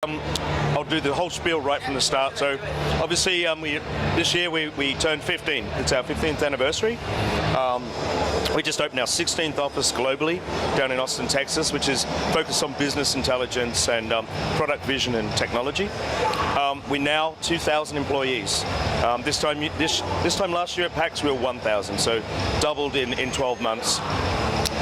I'll do the whole spiel right from the start. So obviously this year we turned 15. It's our 15th anniversary. We just opened our 16th office globally down in Austin, Texas, which is focused on business intelligence and product vision and technology. We're now 2,000 employees. This time last year at PAX we were 1,000, so doubled in 12 months.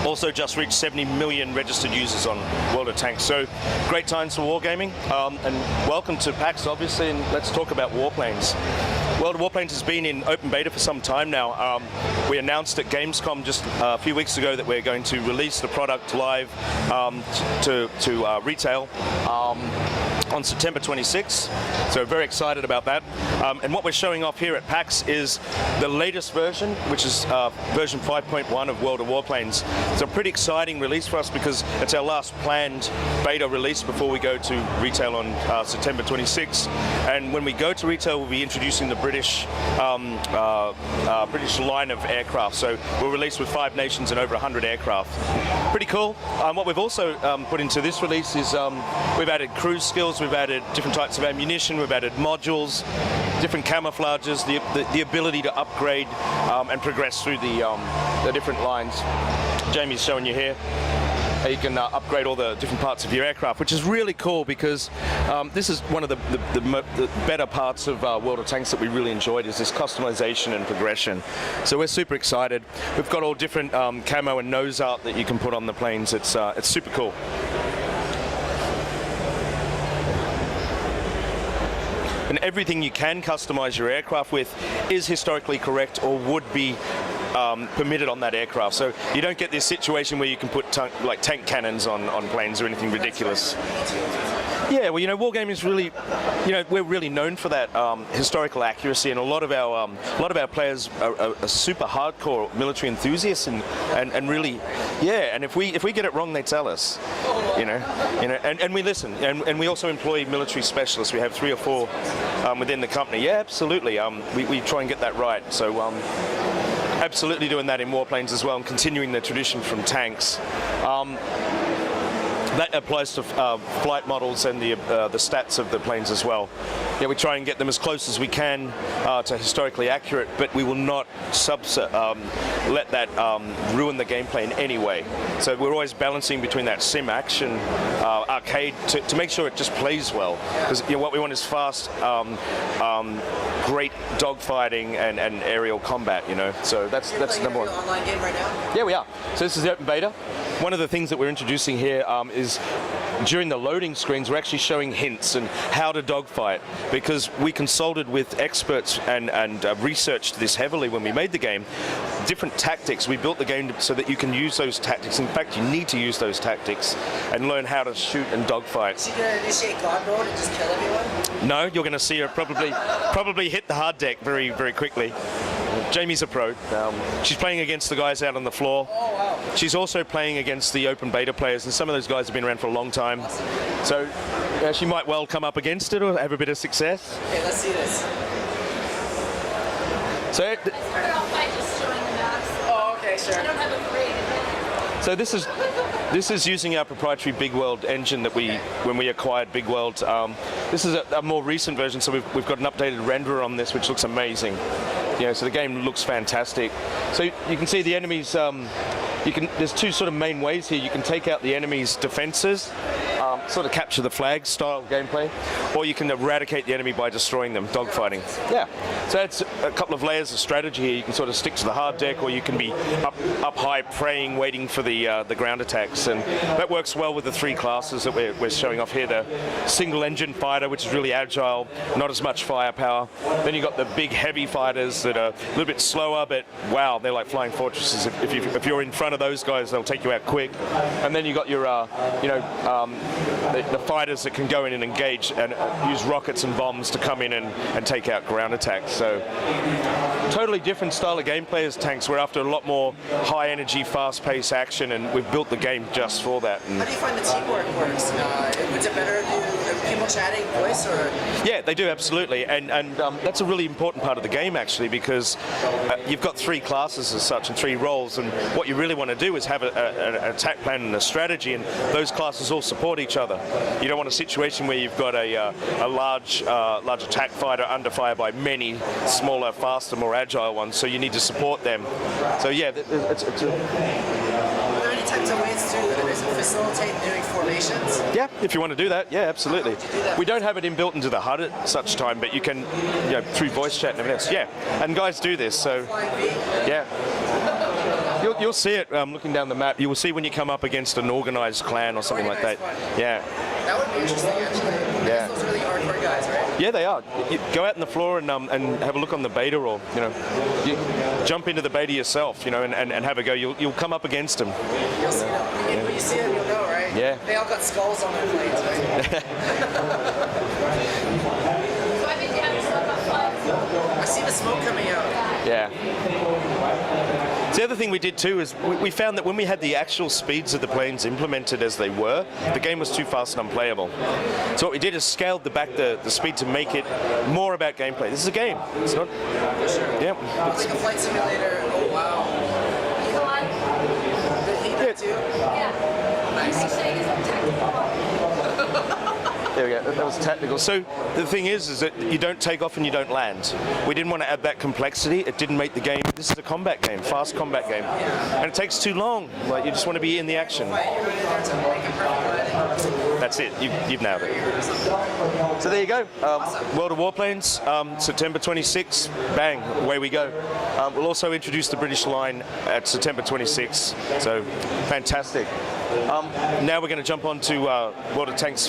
Also just reached 70 million registered users on World of Tanks. So great times for wargaming, and welcome to PAX obviously, and let's talk about Warplanes. World of Warplanes has been in open beta for some time now. We announced at Gamescom just a few weeks ago that we're going to release the product live to retail on September 26th, so very excited about that. And what we're showing off here at PAX is the latest version, which is version 5.1 of World of Warplanes. It's a pretty exciting release for us because it's our last planned beta release before we go to retail on September 26th. And when we go to retail, we'll be introducing the British line of aircraft. So we'll release with 5 nations and over 100 aircraft. Pretty cool. What we've also put into this release is we've added cruise skills, we've added different types of ammunition, we've added modules, different camouflages, the ability to upgrade and progress through the different lines. Jamie's showing you here. You can upgrade all the different parts of your aircraft, which is really cool because this is one of the better parts of World of Tanks that we really enjoyed, is this customization and progression. So we're super excited. We've got all different camo and nose art that you can put on the planes. It's super cool. And everything you can customize your aircraft with is historically correct or would be permitted on that aircraft. So you don't get this situation where you can put tank cannons on planes or anything ridiculous. Yeah, well, wargaming is really, we're really known for that historical accuracy, and a lot of our players are super hardcore military enthusiasts, and really, yeah. And if we get it wrong, they tell us, and we listen, and we also employ military specialists. We have 3 or 4 within the company. Yeah, absolutely. We try and get that right. So. Absolutely doing that in Warplanes as well, and continuing the tradition from tanks. That applies to flight models and the stats of the planes as well. Yeah, we try and get them as close as we can to historically accurate, but we will not let that ruin the gameplay in any way. So we're always balancing between that sim action arcade to make sure it just plays well. Because what we want is fast, great dogfighting and aerial combat. So that's number one. Online game right now? Yeah, we are. So this is the open beta. One of the things that we're introducing here is during the loading screens, we're actually showing hints on how to dogfight, because we consulted with experts and researched this heavily when we made the game. Different tactics. We built the game so that you can use those tactics. In fact, you need to use those tactics and learn how to shoot and dogfight. Is he going to initiate God mode and just kill everyone? No, you're going to see her probably hit the hard deck very, very quickly. Jamie's a pro. She's playing against the guys out on the floor. Oh, wow. She's also playing against the open beta players, and some of those guys have been around for a long time. Awesome. So she might well come up against it or have a bit of success. Okay, let's see this. So, I started off by just showing the maps. Oh, okay, sure. I don't have a grade. so this is using our proprietary Big World engine that when we acquired Big World. This is a more recent version, so we've got an updated renderer on this, which looks amazing. So the game looks fantastic. So you can see the enemies. There's 2 sort of main ways here. You can take out the enemy's defenses, sort of capture the flag style gameplay, or you can eradicate the enemy by destroying them, dogfighting. Yeah. So it's a couple of layers of strategy here. You can sort of stick to the hard deck, or you can be up high, praying, waiting for the ground attacks, and that works well with the 3 classes that we're showing off here. The single engine fighter, which is really agile, not as much firepower. Then you've got the big heavy fighters that are a little bit slower, but wow, they're like flying fortresses. If you're in front of those guys, they'll take you out quick. And then you've got your the fighters that can go in and engage and use rockets and bombs to come in and take out ground attacks. So totally different style of gameplay as tanks. We're after a lot more high energy, fast paced action, and we've built the game just for that. How do you find the teamwork works? Is it better to people chatting voice or? Yeah, they do, absolutely, and that's a really important part of the game actually, because you've got 3 classes as such and 3 roles, and what you really want to do is have an attack plan and a strategy, and those classes all support each other. You don't want a situation where you've got a large attack fighter under fire by many smaller, faster, more agile ones, so you need to support them. So yeah, it's Are there any types of ways to facilitate doing formations? yeah, if you want to do that, yeah, absolutely. How would you do that? We don't have it inbuilt into the HUD at such time, but you can, through voice chat and everything else. Yeah, and guys do this, so Flying V? yeah. You'll see it looking down the map. You will see when you come up against an organized clan or something like that. Organized clan. Yeah. That would be interesting, actually. I guess those are really hardcore guys, right? Yeah, they are. You go out on the floor and have a look on the beta, or you jump into the beta yourself, and have a go. You'll come up against them. You'll see them. When you see them, you'll know, right? Yeah. They all got skulls on their planes, right? So I think you have to start about 5. I see the smoke coming out. Yeah. The other thing we did too is we found that when we had the actual speeds of the planes implemented as they were, the game was too fast and unplayable. So what we did is scaled back the speed to make it more about gameplay. This is a game. It's not. Yeah. It's like a flight simulator. Oh wow. Did he that too? Yeah. Nice. Actually, it's a technical. There we go. That was technical. So the thing is that you don't take off and you don't land. We didn't want to add that complexity. It didn't make the game. This is a combat game, fast combat game, and it takes too long. Like you just want to be in the action. That's it. You've nailed it. So there you go. World of Warplanes, September 26th. Bang, away we go. We'll also introduce the British line at September 26th. So fantastic. Now we're going to jump on to World of Tanks 3.